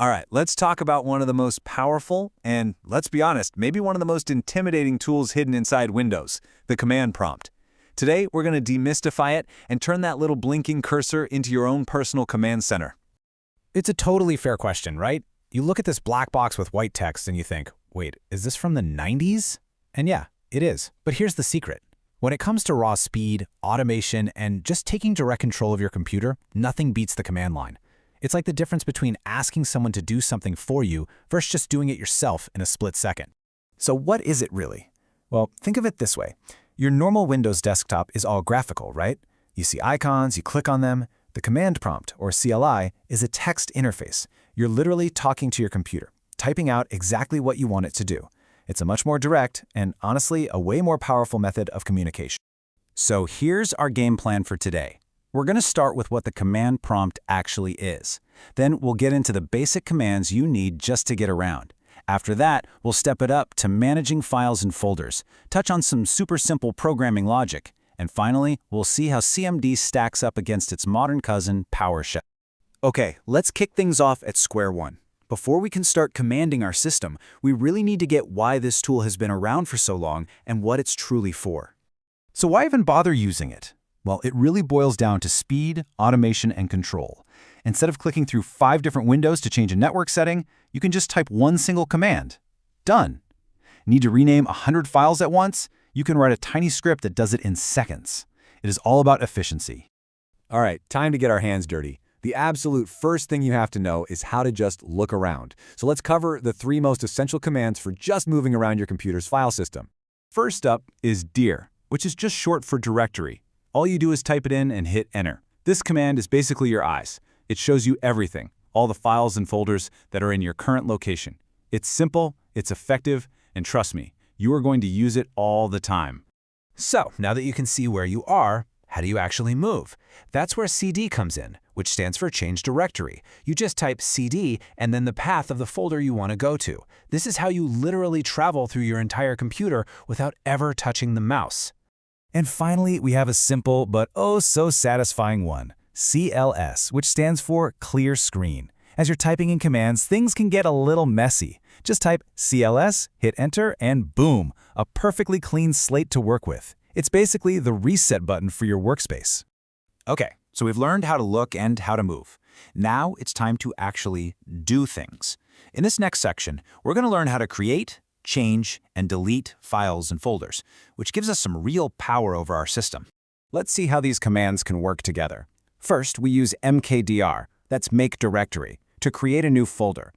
All right, let's talk about one of the most powerful and, let's be honest, maybe one of the most intimidating tools hidden inside Windows, the command prompt. Today, we're going to demystify it and turn that little blinking cursor into your own personal command center. It's a totally fair question, right? You look at this black box with white text and you think, wait, is this from the 90s? And yeah, it is. But here's the secret. When it comes to raw speed, automation, and just taking direct control of your computer, nothing beats the command line. It's like the difference between asking someone to do something for you versus just doing it yourself in a split second. So what is it really? Well, think of it this way. Your normal Windows desktop is all graphical, right? You see icons, you click on them. The command prompt, or CLI, is a text interface. You're literally talking to your computer, typing out exactly what you want it to do. It's a much more direct and, honestly, a way more powerful method of communication. So here's our game plan for today. We're going to start with what the command prompt actually is. Then we'll get into the basic commands you need just to get around. After that, we'll step it up to managing files and folders, touch on some super simple programming logic, and finally, we'll see how CMD stacks up against its modern cousin, PowerShell. Okay, let's kick things off at square one. Before we can start commanding our system, we really need to get why this tool has been around for so long and what it's truly for. So why even bother using it? Well, it really boils down to speed, automation, and control. Instead of clicking through 5 different windows to change a network setting, you can just type one single command. Done. Need to rename 100 files at once? You can write a tiny script that does it in seconds. It is all about efficiency. All right, time to get our hands dirty. The absolute first thing you have to know is how to just look around. So let's cover the 3 most essential commands for just moving around your computer's file system. First up is dir, which is just short for directory. All you do is type it in and hit enter. This command is basically your eyes. It shows you everything, all the files and folders that are in your current location. It's simple, it's effective, and trust me, you are going to use it all the time. So, now that you can see where you are, how do you actually move? That's where CD comes in, which stands for Change Directory. You just type CD and then the path of the folder you want to go to. This is how you literally travel through your entire computer without ever touching the mouse. And finally, we have a simple but oh so satisfying one, CLS, which stands for Clear Screen. As you're typing in commands, things can get a little messy. Just type CLS, hit enter, and boom, a perfectly clean slate to work with. It's basically the reset button for your workspace. Okay, so we've learned how to look and how to move. Now it's time to actually do things. In this next section, we're going to learn how to create, change, and delete files and folders, which gives us some real power over our system. Let's see how these commands can work together. First, we use mkdir, that's make directory, to create a new folder.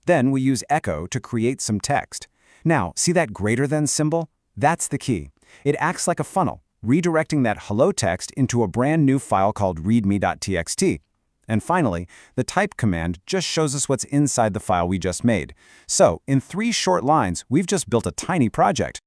Then we use echo to create some text. Now, see that greater than symbol? That's the key. It acts like a funnel, redirecting that hello text into a brand new file called readme.txt. And finally, the type command just shows us what's inside the file we just made. So, in 3 short lines, we've just built a tiny project.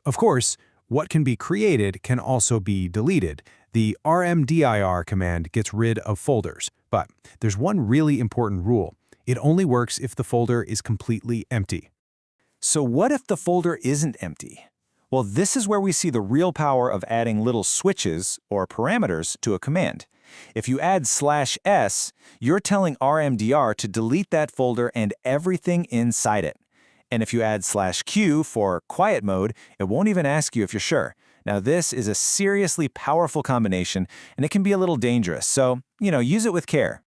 Of course, what can be created can also be deleted. The rmdir command gets rid of folders. But there's one really important rule. It only works if the folder is completely empty. So what if the folder isn't empty? Well, this is where we see the real power of adding little switches or parameters to a command. If you add /s, you're telling rmdir to delete that folder and everything inside it. And if you add /q for quiet mode, it won't even ask you if you're sure. Now, this is a seriously powerful combination, and it can be a little dangerous, so, use it with care.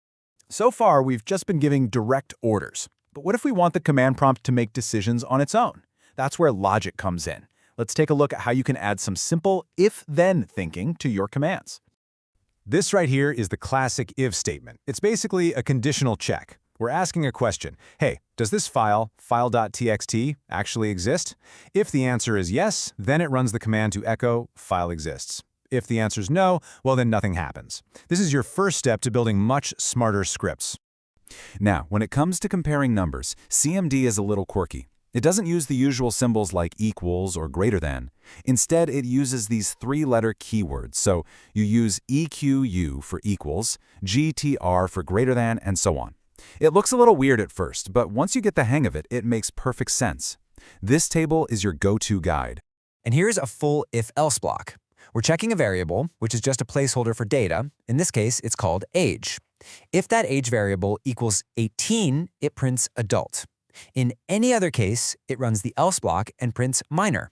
So far, we've just been giving direct orders. But what if we want the command prompt to make decisions on its own? That's where logic comes in. Let's take a look at how you can add some simple if-then thinking to your commands. This right here is the classic if statement. It's basically a conditional check. We're asking a question. Hey, does this file, file.txt, actually exist? If the answer is yes, then it runs the command to echo file exists. If the answer is no, well then nothing happens. This is your first step to building much smarter scripts. Now, when it comes to comparing numbers, CMD is a little quirky. It doesn't use the usual symbols like equals or greater than. Instead, it uses these 3-letter keywords. So you use EQU for equals, GTR for greater than, and so on. It looks a little weird at first, but once you get the hang of it, it makes perfect sense. This table is your go-to guide. And here's a full if-else block. We're checking a variable, which is just a placeholder for data. In this case, it's called age. If that age variable equals 18, it prints adult. In any other case, it runs the else block and prints minor.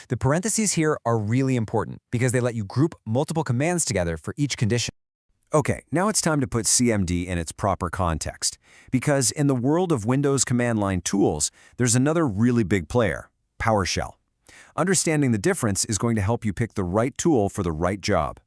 The parentheses here are really important because they let you group multiple commands together for each condition. Okay, now it's time to put CMD in its proper context, because in the world of Windows command line tools, there's another really big player, PowerShell. Understanding the difference is going to help you pick the right tool for the right job.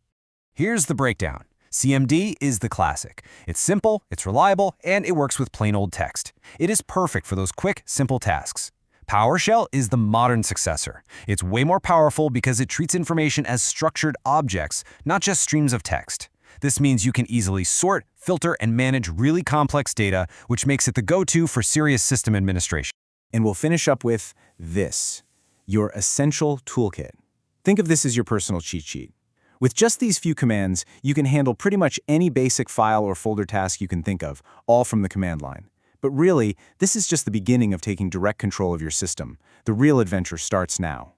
Here's the breakdown. CMD is the classic. It's simple, it's reliable, and it works with plain old text. It is perfect for those quick, simple tasks. PowerShell is the modern successor. It's way more powerful because it treats information as structured objects, not just streams of text. This means you can easily sort, filter, and manage really complex data, which makes it the go-to for serious system administration. And we'll finish up with this, your essential toolkit. Think of this as your personal cheat sheet. With just these few commands, you can handle pretty much any basic file or folder task you can think of, all from the command line. But really, this is just the beginning of taking direct control of your system. The real adventure starts now.